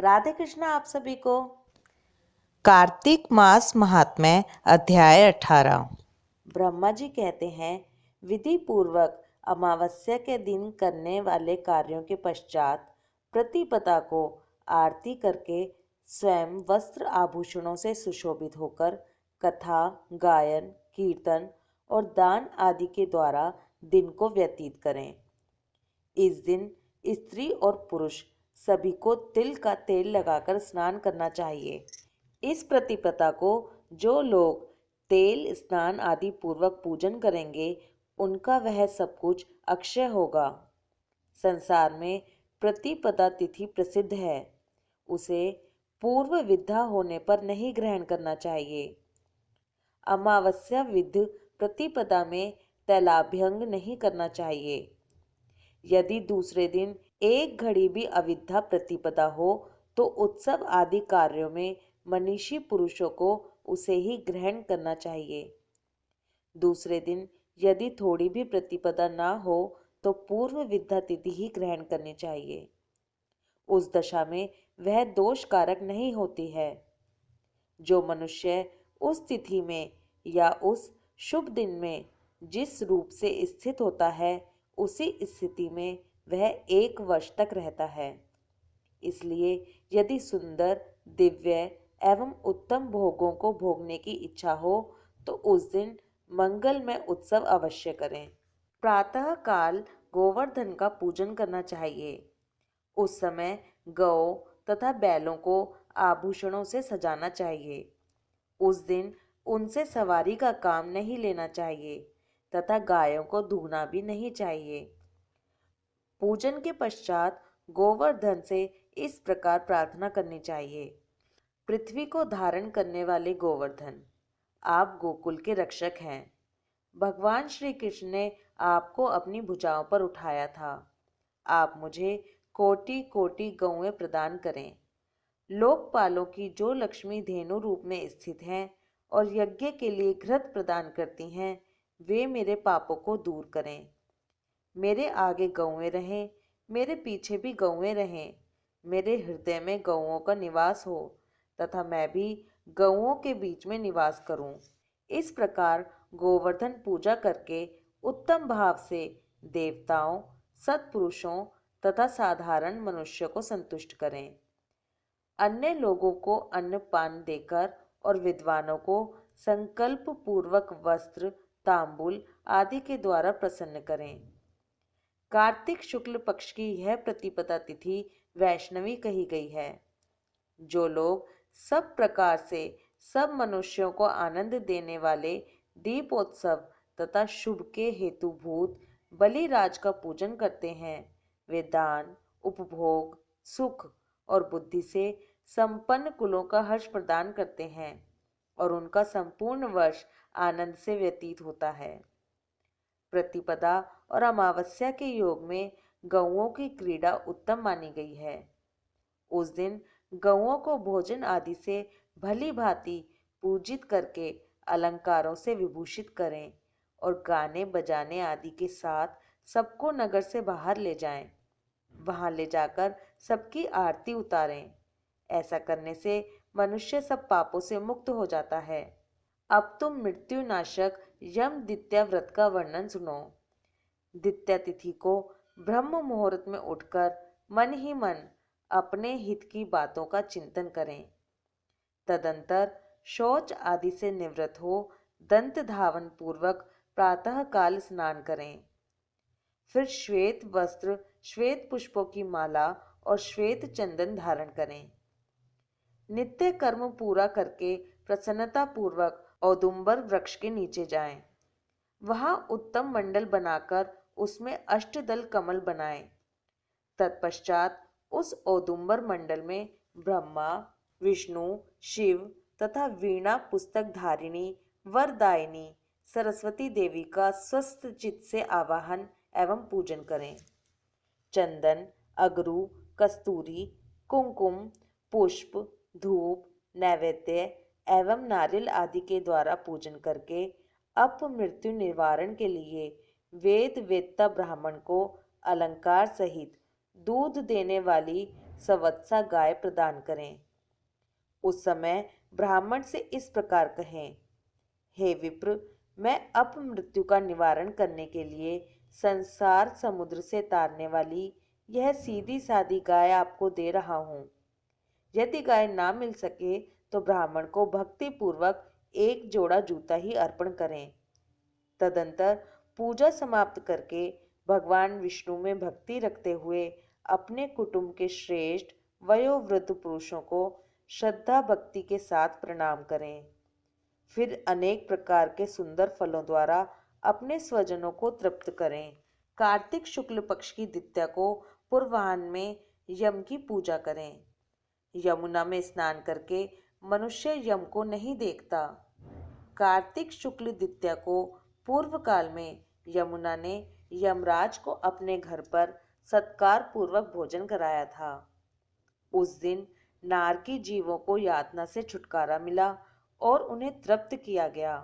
राधे कृष्णा आप सभी को। कार्तिक मास महात्म्य अध्याय 18। ब्रह्मा जी कहते हैं, विधि पूर्वक अमावस्या के दिन करने वाले कार्यों के पश्चात प्रतिपदा को आरती करके स्वयं वस्त्र आभूषणों से सुशोभित होकर कथा, गायन, कीर्तन और दान आदि के द्वारा दिन को व्यतीत करें। इस दिन स्त्री और पुरुष सभी को तिल का तेल लगाकर स्नान करना चाहिए। इस प्रतिपदा को जो लोग तेल स्नान आदि पूर्वक पूजन करेंगे उनका वह सब कुछ अक्षय होगा। संसार में प्रतिपदा तिथि प्रसिद्ध है, उसे पूर्व विद्या होने पर नहीं ग्रहण करना चाहिए। अमावस्या विध प्रतिपदा में तैलाभ्यंग नहीं करना चाहिए। यदि दूसरे दिन एक घड़ी भी अविद्या प्रतिपदा हो तो उत्सव आदि कार्यों में मनीषी पुरुषों को उसे ही ग्रहण करना चाहिए। दूसरे दिन यदि थोड़ी भी प्रतिपदा ना हो तो पूर्व विद्या तिथि ही ग्रहण करनी चाहिए। उस दशा में वह दोष कारक नहीं होती है। जो मनुष्य उस तिथि में या उस शुभ दिन में जिस रूप से स्थित होता है उसी स्थिति में वह 1 वर्ष तक रहता है। इसलिए यदि सुंदर, दिव्य एवं उत्तम भोगों को भोगने की इच्छा हो तो उस दिन मंगलमय उत्सव अवश्य करें। प्रातः काल गोवर्धन का पूजन करना चाहिए। उस समय गौ तथा बैलों को आभूषणों से सजाना चाहिए। उस दिन उनसे सवारी का काम नहीं लेना चाहिए तथा गायों को धोना भी नहीं चाहिए। पूजन के पश्चात गोवर्धन से इस प्रकार प्रार्थना करनी चाहिए। पृथ्वी को धारण करने वाले गोवर्धन, आप गोकुल के रक्षक हैं। भगवान श्री कृष्ण ने आपको अपनी भुजाओं पर उठाया था। आप मुझे कोटि कोटि गौएं प्रदान करें। लोकपालों की जो लक्ष्मी धेनु रूप में स्थित हैं और यज्ञ के लिए घृत प्रदान करती हैं, वे मेरे पापों को दूर करें। मेरे आगे गौएं रहें, मेरे पीछे भी गौएं रहें। मेरे हृदय में गौओं का निवास हो तथा मैं भी गौओं के बीच में निवास करूं। इस प्रकार गोवर्धन पूजा करके उत्तम भाव से देवताओं, सत्पुरुषों तथा साधारण मनुष्य को संतुष्ट करें। अन्य लोगों को अन्नपान देकर और विद्वानों को संकल्प पूर्वक वस्त्र, तांबूल आदि के द्वारा प्रसन्न करें। कार्तिक शुक्ल पक्ष की यह प्रतिपदा तिथि वैष्णवी कही गई है। जो लोग सब प्रकार से सब मनुष्यों को आनंद देने वाले दीपोत्सव तथा शुभ के हेतुभूत बलिराज का पूजन करते हैं, वे दान, उपभोग, सुख और बुद्धि से संपन्न कुलों का हर्ष प्रदान करते हैं और उनका संपूर्ण वर्ष आनंद से व्यतीत होता है। प्रतिपदा और अमावस्या के योग में गौओं की क्रीड़ा उत्तम मानी गई है। उस दिन गौओं को भोजन आदि से भली भांति पूजित करके अलंकारों से विभूषित करें और गाने बजाने आदि के साथ सबको नगर से बाहर ले जाएं। वहां ले जाकर सबकी आरती उतारें। ऐसा करने से मनुष्य सब पापों से मुक्त हो जाता है। अब तुम मृत्युनाशक यम द्वितीया व्रत का वर्णन सुनो। द्वितीया तिथि को ब्रह्म मुहूर्त में उठकर मन ही मन अपने हित की बातों का चिंतन करें। तदंतर शौच आदि से निवृत्त हो दंत धावन पूर्वक प्रातः काल स्नान करें। फिर श्वेत वस्त्र, श्वेत पुष्पों की माला और श्वेत चंदन धारण करें। नित्य कर्म पूरा करके प्रसन्नता पूर्वक औदुंबर वृक्ष के नीचे जाएं। वहां उत्तम मंडल बनाकर उसमें अष्टदल कमल बनाएं। तत्पश्चात उस औदुंबर मंडल में ब्रह्मा, विष्णु, शिव तथा वीणा पुस्तक धारिणी वरदायिनी सरस्वती देवी का स्वस्थ चित्त से आवाहन एवं पूजन करें। चंदन, अगरू, कस्तूरी, कुमकुम, पुष्प, धूप, नैवेद्य एवं नारियल आदि के द्वारा पूजन करके अपमृत्यु निवारण के लिए वेद वेत्ता ब्राह्मण को अलंकार सहित दूध देने वाली संवत्सा गाय प्रदान करें। उस समय ब्राह्मण से इस प्रकार कहें, हे विप्र, मैं अपमृत्यु का निवारण करने के लिए संसार समुद्र से तारने वाली यह सीधी सादी गाय आपको दे रहा हूँ। यदि गाय ना मिल सके तो ब्राह्मण को भक्ति पूर्वक एक जोड़ा जूता ही अर्पण करें। तदंतर पूजा समाप्त करके भगवान विष्णु में भक्ति रखते हुए अपने कुटुंब के श्रेष्ठ वयोवृद्ध पुरुषों को श्रद्धा भक्ति के साथ प्रणाम करें। फिर अनेक प्रकार के सुंदर फलों द्वारा अपने स्वजनों को तृप्त करें। कार्तिक शुक्ल पक्ष की द्वितीया को पूर्वाह्न में यम की पूजा करें। यमुना में स्नान करके मनुष्य यम को नहीं देखता। कार्तिक शुक्ल द्वितीया को पूर्व काल में यमुना ने यमराज को अपने घर पर सत्कार पूर्वक भोजन कराया था। उस दिन नारकी जीवों को यातना से छुटकारा मिला और उन्हें तृप्त किया गया।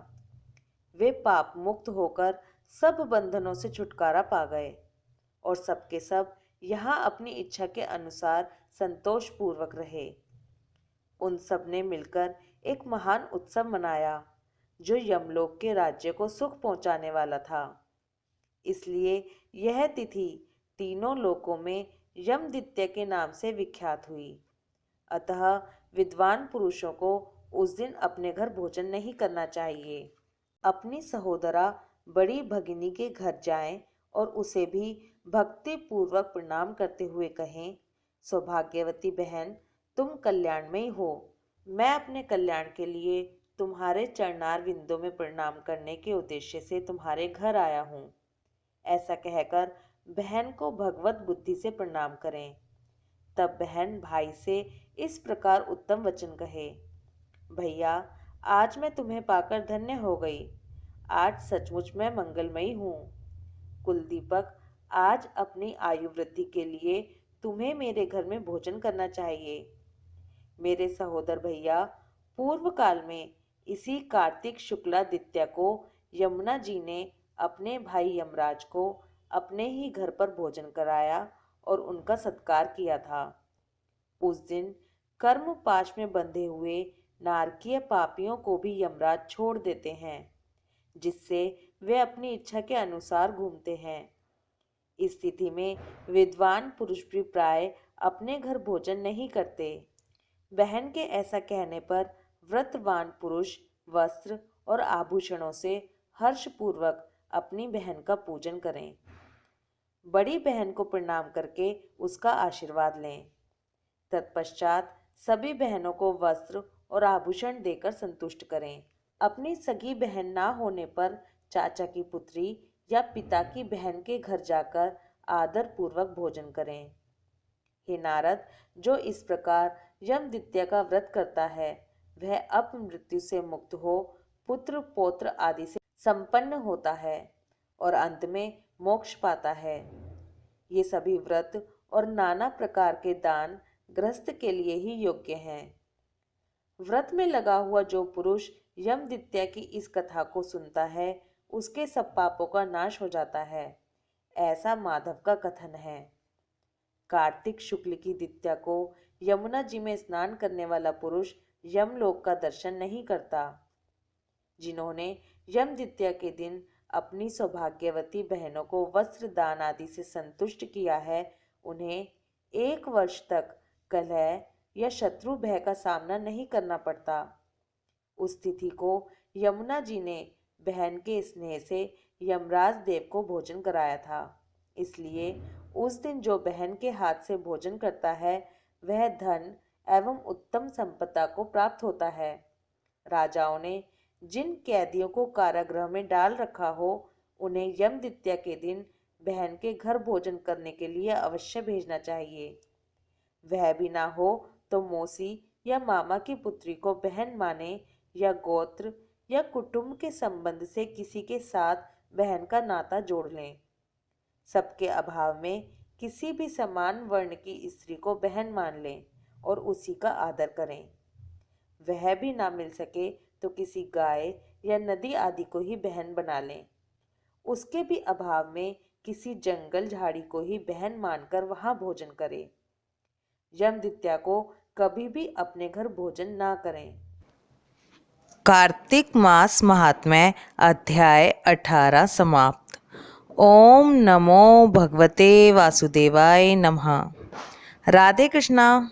वे पाप मुक्त होकर सब बंधनों से छुटकारा पा गए और सबके सब यहाँ अपनी इच्छा के अनुसार संतोष पूर्वक रहे। उन सब ने मिलकर एक महान उत्सव मनाया जो यमलोक के राज्य को सुख पहुंचाने वाला था। इसलिए यह तिथि तीनों लोकों में यम द्वितीया के नाम से विख्यात हुई। अतः विद्वान पुरुषों को उस दिन अपने घर भोजन नहीं करना चाहिए। अपनी सहोदरा बड़ी भगिनी के घर जाएं और उसे भी भक्ति पूर्वक प्रणाम करते हुए कहें, सौभाग्यवती बहन, तुम कल्याणमयी हो। मैं अपने कल्याण के लिए तुम्हारे चरणार विंदों में प्रणाम करने के उद्देश्य से तुम्हारे घर आया हूँ। ऐसा कहकर बहन को भगवत बुद्धि से प्रणाम करें। तब बहन भाई से इस प्रकार उत्तम वचन कहे, भैया, आज मैं तुम्हें पाकर धन्य हो गई। आज सचमुच मैं मंगलमयी हूँ। कुलदीपक, आज अपनी आयु वृद्धि के लिए तुम्हें मेरे घर में भोजन करना चाहिए। मेरे सहोदर भैया, पूर्व काल में इसी कार्तिक शुक्ला द्वितीया को यमुना जी ने अपने भाई यमराज को अपने ही घर पर भोजन कराया और उनका सत्कार किया था। उस दिन कर्म पाश में बंधे हुए नारकीय पापियों को भी यमराज छोड़ देते हैं, जिससे वे अपनी इच्छा के अनुसार घूमते हैं। इस स्थिति में विद्वान पुरुष भी प्राय अपने घर भोजन नहीं करते। बहन के ऐसा कहने पर व्रतवान पुरुष वस्त्र और आभूषणों से हर्षपूर्वक अपनी बहन का पूजन करें। बड़ी बहन को प्रणाम करके उसका आशीर्वाद लें। तत्पश्चात सभी बहनों को वस्त्र और आभूषण देकर संतुष्ट करें। अपनी सगी बहन ना होने पर चाचा की पुत्री या पिता की बहन के घर जाकर आदर पूर्वक भोजन करें। हे नारद, जो इस प्रकार यम द्वितीया का व्रत करता है वह अपमृत्यु से मुक्त हो पुत्र पौत्र आदि से संपन्न होता है और अंत में मोक्ष पाता है। ये सभी व्रत और नाना प्रकार के दान गृहस्थ के लिए ही योग्य हैं। व्रत में लगा हुआ जो पुरुष यम द्वितीया की इस कथा को सुनता है उसके सब पापों का नाश हो जाता है, ऐसा माधव का कथन है। कार्तिक शुक्ल की द्वितीया को यमुना जी में स्नान करने वाला पुरुष यमलोक का दर्शन नहीं करता। जिन्होंने यम द्वितीया के दिन अपनी सौभाग्यवती बहनों को वस्त्र दान आदि से संतुष्ट किया है, उन्हें 1 वर्ष तक कलह या शत्रु भय का सामना नहीं करना पड़ता। उस तिथि को यमुना जी ने बहन के स्नेह से यमराज देव को भोजन कराया था। इसलिए उस दिन जो बहन के हाथ से भोजन करता है वह धन एवं उत्तम संपदा को प्राप्त होता है। राजाओं ने जिन कैदियों को कारागृह में डाल रखा हो उन्हें यम द्वितीया के दिन बहन के घर भोजन करने के लिए अवश्य भेजना चाहिए। वह भी ना हो तो मौसी या मामा की पुत्री को बहन माने या गोत्र या कुटुंब के संबंध से किसी के साथ बहन का नाता जोड़ लें। सबके अभाव में किसी भी समान वर्ण की स्त्री को बहन मान लें और उसी का आदर करें। वह भी ना मिल सके तो किसी गाय या नदी आदि को ही बहन बना लें। उसके भी अभाव में किसी जंगल झाड़ी को ही बहन मानकर वहां भोजन करें। यमद्वितीया को कभी भी अपने घर भोजन ना करें। कार्तिक मास महात्म्य अध्याय 18 समाप्त। ओम नमो भगवते वासुदेवाय नमः। राधे कृष्णा।